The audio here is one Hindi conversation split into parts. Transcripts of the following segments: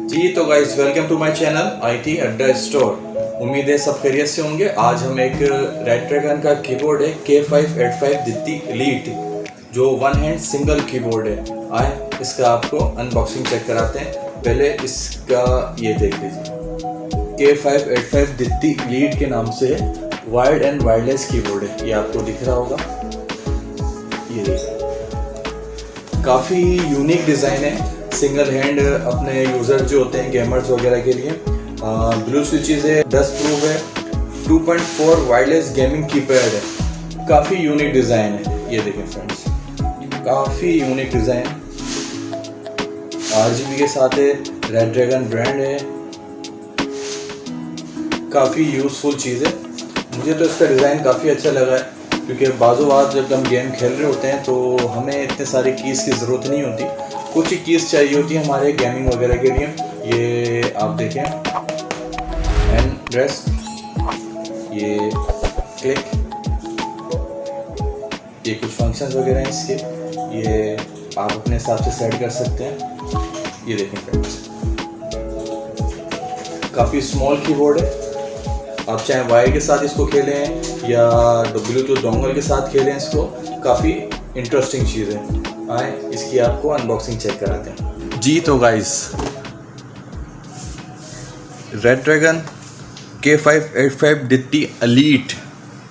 जी तो guys welcome to my channel IT Adda store. उम्मीद है सब खैरियत से होंगे। आज हम एक रेड ड्रैगन का कीबोर्ड है K585 दित्ती एलीट, जो वन हैंड सिंगल कीबोर्ड है। आए इसका आपको अनबॉक्सिंग चेक कराते हैं। पहले इसका ये देख लीजिए, K585 दित्ती एलीट के नाम से वायर्ड एंड वायरलेस कीबोर्ड है। ये आपको दिख रहा होगा, ये देखिए काफ़ी यूनिक डिज़ाइन है। सिंगल हैंड अपने यूज़र जो होते हैं गेमर्स वगैरह के लिए ब्लू स्विचेस है, डस्ट प्रूफ है, 2.4 वायरलेस गेमिंग कीपैड है। काफ़ी यूनिक डिज़ाइन है। ये देखें फ्रेंड्स, काफ़ी यूनिक डिज़ाइन RGB के साथ है। रेड ड्रैगन ब्रांड है, काफ़ी यूज़फुल चीज़ है। मुझे तो इसका डिज़ाइन काफ़ी अच्छा लगा है, क्योंकि बाज़ों बात जब हम गेम खेल रहे होते हैं तो हमें इतने सारे कीज़ की ज़रूरत नहीं होती, कुछ ही कीज़ चाहिए होती है हमारे गेमिंग वगैरह के लिए। ये आप देखें, एंड रेस्ट, ये क्लिक, ये कुछ फंक्शंस वगैरह हैं इसके, ये आप अपने हिसाब से सेट कर सकते हैं। ये देखें फ्रेंड्स, काफ़ी स्मॉल कीबोर्ड है। आप चाहे वायर के साथ इसको खेलें या ब्लूटूथ डोंगल के साथ खेलें, इसको काफ़ी इंटरेस्टिंग चीज़ है। आए इसकी आपको अनबॉक्सिंग चेक कराते हैं। जी तो गाइस, रेड ड्रैगन K585 दित्ती एलीट,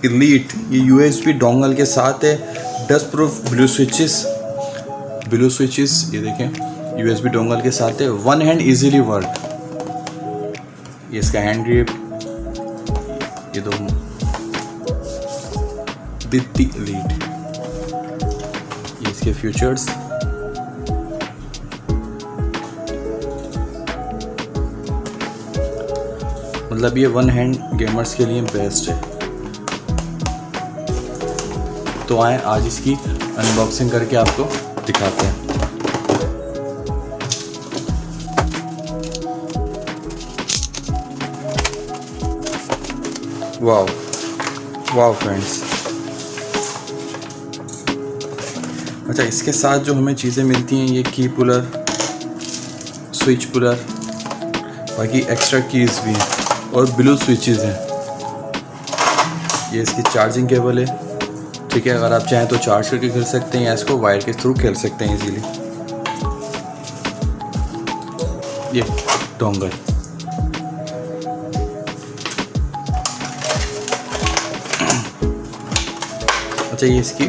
ये USB डोंगल के साथ है। डस्ट प्रूफ ब्लू स्विचेस, ये देखें USB डोंगल के साथ है। वन हैंड इजीली वर्क, ये इसका हैंड ग्रिप, ये दो दित्ती एलीट, ये इसके फीचर्स। मतलब ये वन हैंड गेमर्स के लिए बेस्ट है। तो आए आज इसकी अनबॉक्सिंग करके आपको दिखाते हैं। Wow friends. अच्छा, इसके साथ जो हमें चीज़ें मिलती हैं, ये की पुलर, स्विच पुलर, बाकी एक्स्ट्रा कीज़ भी हैं और ब्लू स्विचेस हैं। ये इसकी चार्जिंग केबल है, ठीक है। अगर आप चाहें तो चार्ज करके खेल सकते हैं या इसको वायर के थ्रू खेल सकते हैं इजीली। ये डोंगल, अच्छा ये इसकी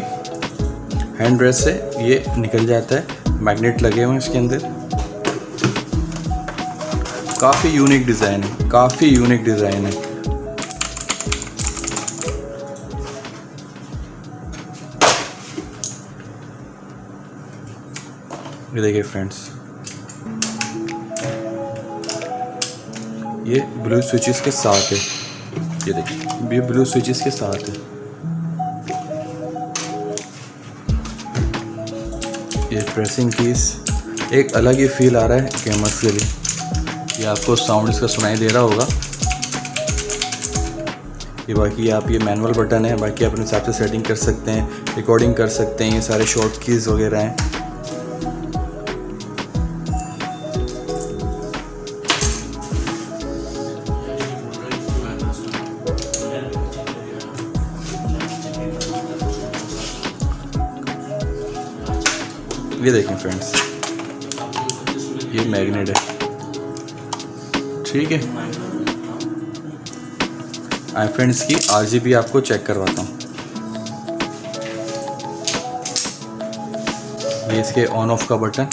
हैंड रेस्ट से ये निकल जाता है, मैग्नेट लगे हुए हैं इसके अंदर। काफ़ी यूनिक डिज़ाइन है, ये देखिए फ्रेंड्स, ये ब्लू स्विचेस के साथ है। ये देखिए, ये ब्लू स्विचेस के साथ है। ये प्रेसिंग कीज, एक अलग ही फील आ रहा है गेमर्स के लिए। ये आपको साउंड इसका सुनाई दे रहा होगा। ये बाकी आप, ये मैनुअल बटन है, बाकी आप अपने हिसाब से सेटिंग कर सकते हैं, रिकॉर्डिंग कर सकते हैं। ये सारे शॉर्ट कीज़ वगैरह हैं। ये देखें फ्रेंड्स, ये मैग्नेट है, ठीक है। आई फ्रेंड्स की RGB आपको चेक करवाता हूँ। ये इसके ऑन ऑफ का बटन,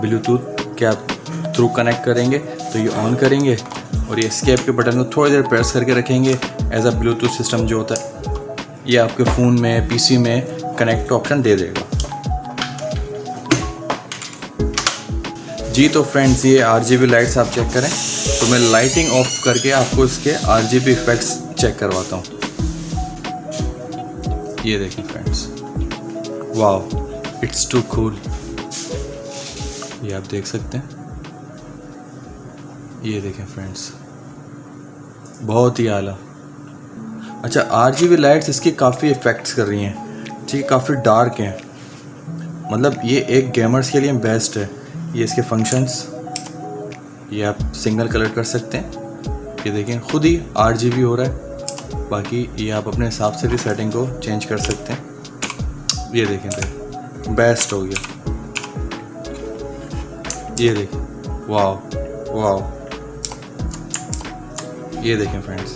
ब्लूटूथ के आप थ्रू कनेक्ट करेंगे तो ये ऑन करेंगे, और ये एस्केप के बटन को थोड़ी देर प्रेस करके रखेंगे। एज अ ब्लूटूथ सिस्टम जो होता है, ये आपके फ़ोन में, PC में कनेक्ट ऑप्शन दे देगा। जी तो फ्रेंड्स, ये RGB लाइट्स आप चेक करें, तो मैं लाइटिंग ऑफ करके आपको इसके RGB इफेक्ट्स चेक करवाता हूँ। ये देखें friends, wow, it's too cool. ये आप देख सकते हैं, ये देखें फ्रेंड्स, बहुत ही आला। अच्छा, RGB लाइट्स इसकी काफ़ी इफेक्ट्स कर रही हैं, ठीक, काफ़ी डार्क हैं। मतलब ये एक गेमर्स के लिए बेस्ट है। ये इसके फंक्शंस, ये आप सिंगल कलर कर सकते हैं। ये देखें खुद ही 8 GB हो रहा है। बाकी ये आप अपने हिसाब से भी सेटिंग को चेंज कर सकते हैं। ये देखें भाई बेस्ट हो गया। ये देखें वाह वाह। ये देखें फ्रेंड्स,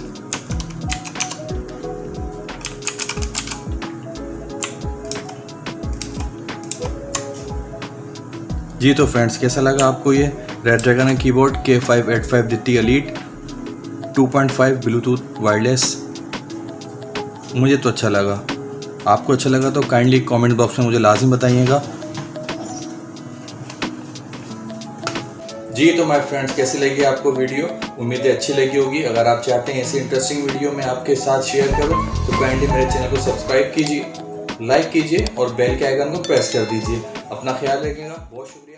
जी तो फ्रेंड्स कैसा लगा आपको ये रेडड्रैगन कीबोर्ड K585 दित्ती एलीट 2.5 ब्लूटूथ वायरलेस? मुझे तो अच्छा लगा। आपको अच्छा लगा तो काइंडली कमेंट बॉक्स में मुझे लाजिम बताइएगा। जी तो माय फ्रेंड्स कैसी लगी आपको वीडियो? उम्मीद है अच्छी लगी होगी। अगर आप चाहते हैं ऐसी इंटरेस्टिंग वीडियो मैं आपके साथ शेयर करूं तो काइंडली मेरे चैनल को सब्सक्राइब कीजिए, लाइक कीजिए और बेल के आइकन को प्रेस कर दीजिए। अपना ख्याल रखिएगा। बहुत शुक्रिया।